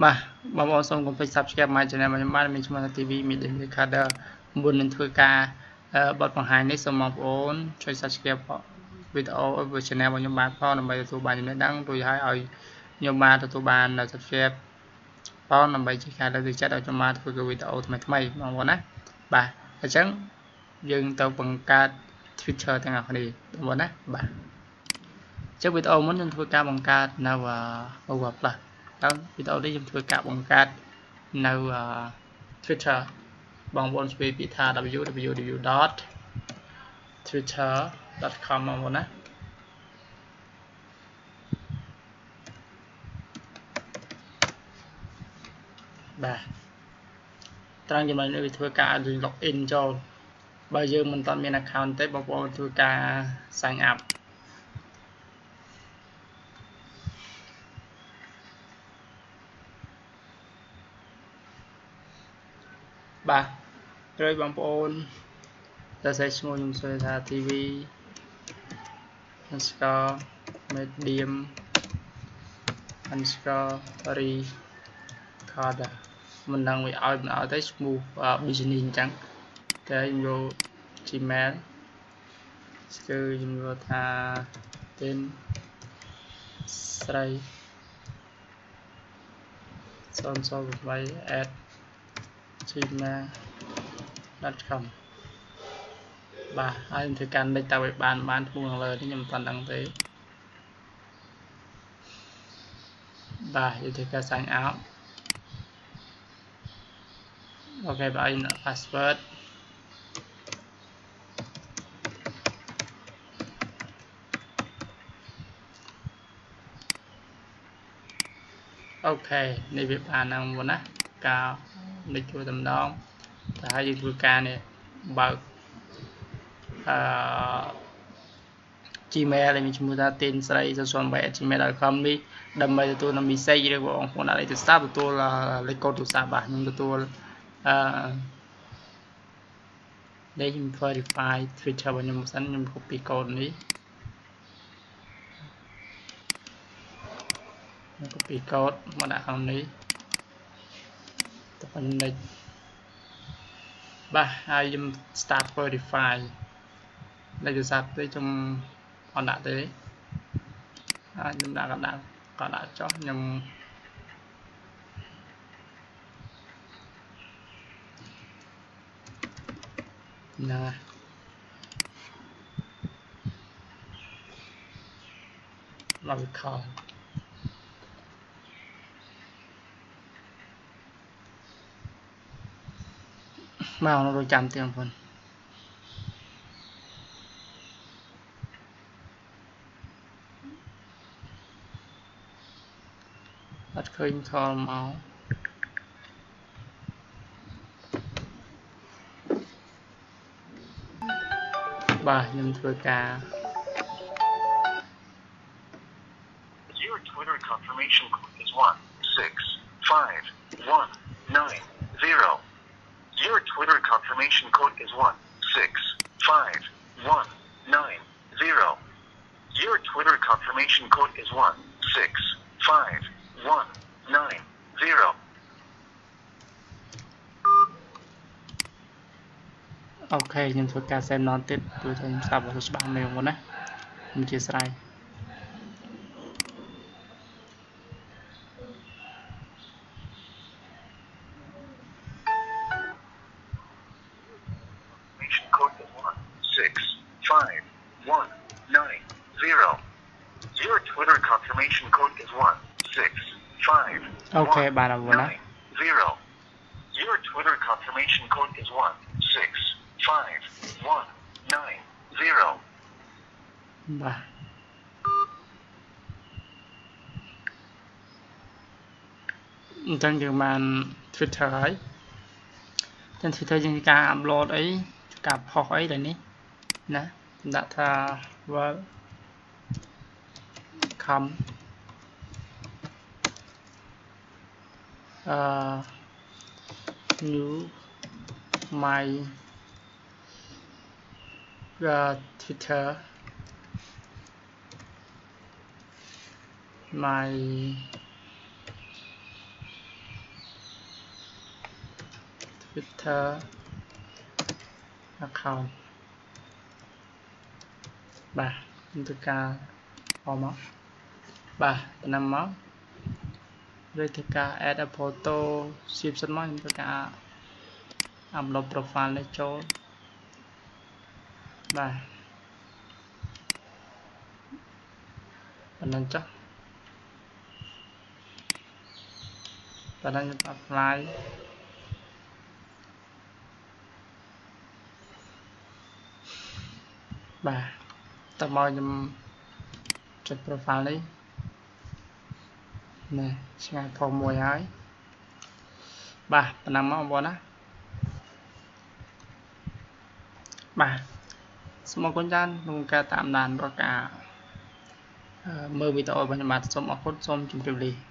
បាទបងប្អូនសូមកុំភ្លេច Subscribe my channel របស់ខ្ញុំបានមានឈ្មោះថា TV Media Cader មុននឹងធ្វើការបទបង្ហាញនេះសូមបងប្អូនជួយ Subscribe វីដេអូ channel របស់ខ្ញុំបានផងដើម្បីទទួលបានចំណេះដឹងរួចហើយឲ្យខ្ញុំបានទទួលបាន Subscribe ផងដើម្បីជាការលើកទឹកចិត្តឲ្យខ្ញុំបានធ្វើវីដេអូថ្មីៗបងប្អូនណាបាទអញ្ចឹងយើងទៅបង្កើត Twitter ទាំងអស់គ្នាបងប្អូនណាបាទចុះវីដេអូមុនខ្ញុំធ្វើការបង្កើតនៅ Over Plus ហើយវីដេអូនេះខ្ញុំធ្វើការបង្កើតនៅ Twitter បងប្អូនជួយពីថា www.twitter.com បងប្អូនណាបាទត្រង់ចំណុចនេះវាធ្វើការឲ្យ login ចូលបើយើងមិនទាន់មាន account ទេបងប្អូនធ្វើការ sign up បាទត្រូវបងប្អូនតែសេឈ្មោះខ្ញុំសួរថា TV underscore medium underscore recorder មិនដឹងវាឲ្យមិនឲ្យទេឈ្មោះ business អញ្ចឹងតែខ្ញុំយក Gmail គឺខ្ញុំយកថាtênស្រី 008@gmail.com បាទហើយខ្ញុំធ្វើការនិចតើវាបានឈ្មោះខាងលើនេះខ្ញុំមិនដឹងទេបាទយើងធ្វើការ sign up អូខេបើឲ្យ password អូខេនេះវាបានហ្នឹងមុនណាការនេះជួយតម្ដងតែហើយយើងធ្វើការនេះបើកGmail ដែលមានឈ្មោះថា tênស្រី 008@gmail.com នេះដើម្បីទទួលនៅ message ឬបងប្អូនដាក់លេខទូរស័ព្ទទទួលលេខកូដទូរស័ព្ទបាទខ្ញុំទទួលនេះខ្ញុំ verify Twitter របស់ខ្ញុំសិនខ្ញុំ copy កូដនេះcopy កូដមកដាក់ខាងនេះទៅប៉ុណ្ណេះបាទហើយខ្ញុំ start verify លេខទូរស័ព្ទទេខ្ញុំអត់ដាក់ទេហើយខ្ញុំដាក់ក៏ដាក់ចុះខ្ញុំណាឡងខលមកเราចាំទៀតបងប្អូនអត់ឃើញខលមកបាទខ្ញុំធ្វើការ Your Twitter confirmation code is 165190. Your Twitter confirmation code is 165190. Your Twitter confirmation code is 165190. អូខេខ្ញុំធ្វើការ save non ទៀតព្រោះខ្ញុំស្ដាប់អត់ច្បាស់មែនបងប្អូនណាខ្ញុំអធិស្ឋានYour Twitter confirmation code is 165190. អូខេបាទបងប្អូនណា Your Twitter confirmation code is 165190. បាទអញ្ចឹងយើងបាន Twitter ហើយចឹង Twitter យើងការ upload អីការផុសអីដល់នេះណាដាក់ថា welcome new my Twitter my Twitter account បាទទៅការអមមកបាទដំណាំមកឬទៅការ add a photo សិបសិនមកខ្ញុំទៅការ upload profile នេះចូលបាទបណ្ដឹងចុះបណ្ដឹង apply បាទតើមកខ្ញុំចុច profile នេះណែឆ្ងាយផងមួយហើយបាទបណ្ដឹងមកបងប្អូនណាបាទសូមអរគុណច្រើនក្នុងការតាមដានរាល់ការមើលវីដេអូរបស់ខ្ញុំបាទសូមអរគុណសូមជម្រាបលា